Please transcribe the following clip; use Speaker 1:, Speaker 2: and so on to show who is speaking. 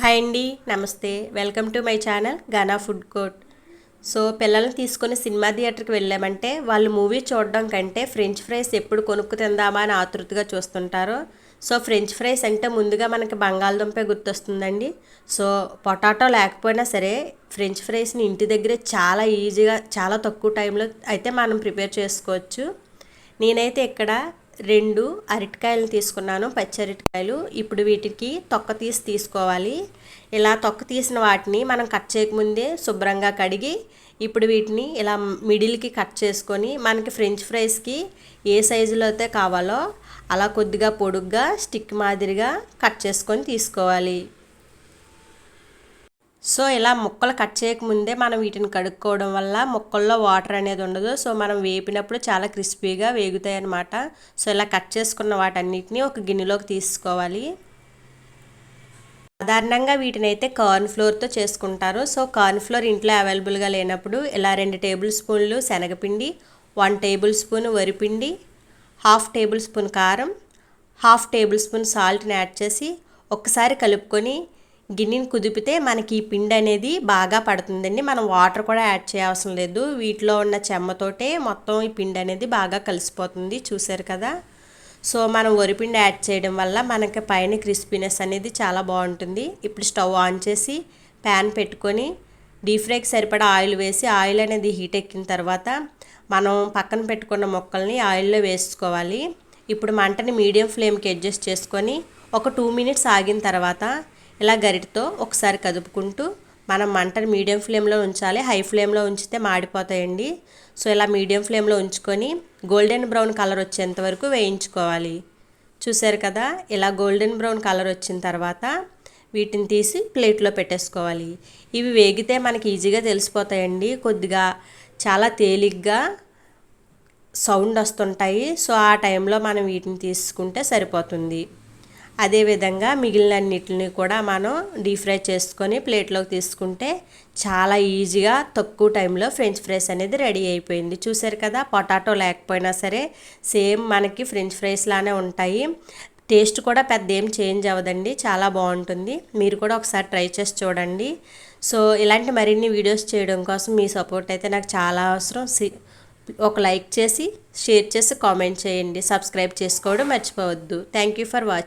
Speaker 1: Hi అండి, నమస్తే. Welcome to my channel Gaana food court. So పిల్లల్ని తీసుకొని సినిమా థియేటర్కి వెళ్ళామంటే వాళ్ళు మూవీ చూడడం కంటే ఫ్రెంచ్ ఫ్రైస్ ఎప్పుడు కొనుక్కు తిందామా అని ఆతృతగా చూస్తుంటారు. సో ఫ్రెంచ్ ఫ్రైస్ అంటే ముందుగా మనకి బంగాళదుంపే గుర్తొస్తుందండి. సో పొటాటో లేకపోయినా సరే ఫ్రెంచ్ ఫ్రైస్ని ఇంటి దగ్గరే చాలా ఈజీగా చాలా తక్కువ టైంలో అయితే మనం ప్రిపేర్ చేసుకోవచ్చు. నేనైతే ఇక్కడ 2 అరటికాయలు తీసుకున్నాను, పచ్చి అరటికాయలు. ఇప్పుడు వీటికి తొక్క తీసుకోవాలి. ఇలా తొక్క తీసిన వాటిని మనం కట్ చేయకముందే శుభ్రంగా కడిగి ఇప్పుడు వీటిని ఇలా మిడిల్కి కట్ చేసుకొని మనకి ఫ్రెంచ్ ఫ్రైస్కి ఏ సైజులో అయితే కావాలో అలా కొద్దిగా పొడుగ్గా స్టిక్ మాదిరిగా కట్ చేసుకొని తీసుకోవాలి. సో ఇలా ముక్కలు కట్ చేయకముందే మనం వీటిని కడుక్కోవడం వల్ల ముక్కల్లో వాటర్ అనేది ఉండదు. సో మనం వేపినప్పుడు చాలా క్రిస్పీగా వేగుతాయి అన్నమాట. సో ఇలా కట్ చేసుకున్న వాటన్నిటిని ఒక గిన్నెలోకి తీసుకోవాలి. సాధారణంగా వీటిని అయితే కార్న్ ఫ్లోర్తో చేసుకుంటారు. సో కార్న్ ఫ్లోర్ ఇంట్లో అవైలబుల్గా లేనప్పుడు ఇలా 2 టేబుల్ స్పూన్లు శనగపిండి, 1 టేబుల్ స్పూన్ వరిపిండి, 1/2 టేబుల్ స్పూన్ కారం, 1/2 టేబుల్ స్పూన్ సాల్ట్ని యాడ్ చేసి ఒక్కసారి కలుపుకొని గిన్నెని కుదిపితే మనకి ఈ పిండి అనేది బాగా పడుతుందండి. మనం వాటర్ కూడా యాడ్ చేయవసరం లేదు. వీటిలో ఉన్న చెమ్మతోటే మొత్తం ఈ పిండి అనేది బాగా కలిసిపోతుంది. చూసారు కదా. సో మనం వరిపిండి యాడ్ చేయడం వల్ల మనకి పైన క్రిస్పీనెస్ అనేది చాలా బాగుంటుంది. ఇప్పుడు స్టవ్ ఆన్ చేసి ప్యాన్ పెట్టుకొని డీప్ ఫ్రైకి సరిపడా ఆయిల్ వేసి ఆయిల్ అనేది హీట్ ఎక్కిన తర్వాత మనం పక్కన పెట్టుకున్న ముక్కల్ని ఆయిల్లో వేసుకోవాలి. ఇప్పుడు మంటని మీడియం ఫ్లేమ్కి అడ్జస్ట్ చేసుకొని ఒక 2 మినిట్స్ ఆగిన తర్వాత ఇలా గరిటతో ఒకసారి కదుపుకుంటూ మనం మంటని మీడియం ఫ్లేమ్లో ఉంచాలి. హై ఫ్లేమ్లో ఉంచితే మాడిపోతాయండి. సో ఇలా మీడియం ఫ్లేమ్లో ఉంచుకొని గోల్డెన్ బ్రౌన్ కలర్ వచ్చేంత వరకు వేయించుకోవాలి. చూసారు కదా. ఇలా గోల్డెన్ బ్రౌన్ కలర్ వచ్చిన తర్వాత వీటిని తీసి ప్లేట్లో పెట్టేసుకోవాలి. ఇవి వేగితే మనకి ఈజీగా తెలిసిపోతాయండి. కొద్దిగా చాలా తేలిగ్గా సౌండ్ వస్తుంటాయి. సో ఆ టైంలో మనం వీటిని తీసుకుంటే సరిపోతుంది. అదేవిధంగా మిగిలినన్నిటిని కూడా మనం డీప్ ఫ్రై చేసుకొని ప్లేట్లోకి తీసుకుంటే చాలా ఈజీగా తక్కువ టైంలో ఫ్రెంచ్ ఫ్రైస్ అనేది రెడీ అయిపోయింది. చూసారు కదా. పొటాటో లేకపోయినా సరే సేమ్ మనకి ఫ్రెంచ్ ఫ్రైస్ లానే ఉంటాయి. టేస్ట్ కూడా పెద్ద ఏం చేంజ్ అవ్వదండి. చాలా బాగుంటుంది. మీరు కూడా ఒకసారి ట్రై చేసి చూడండి. సో ఇలాంటి మరిన్ని వీడియోస్ చేయడం కోసం మీ సపోర్ట్ అయితే నాకు చాలా అవసరం. ఒక లైక్ చేసి షేర్ చేసి కామెంట్ చేయండి. సబ్స్క్రైబ్ చేసుకోవడం మర్చిపోవద్దు. Thank you for watching.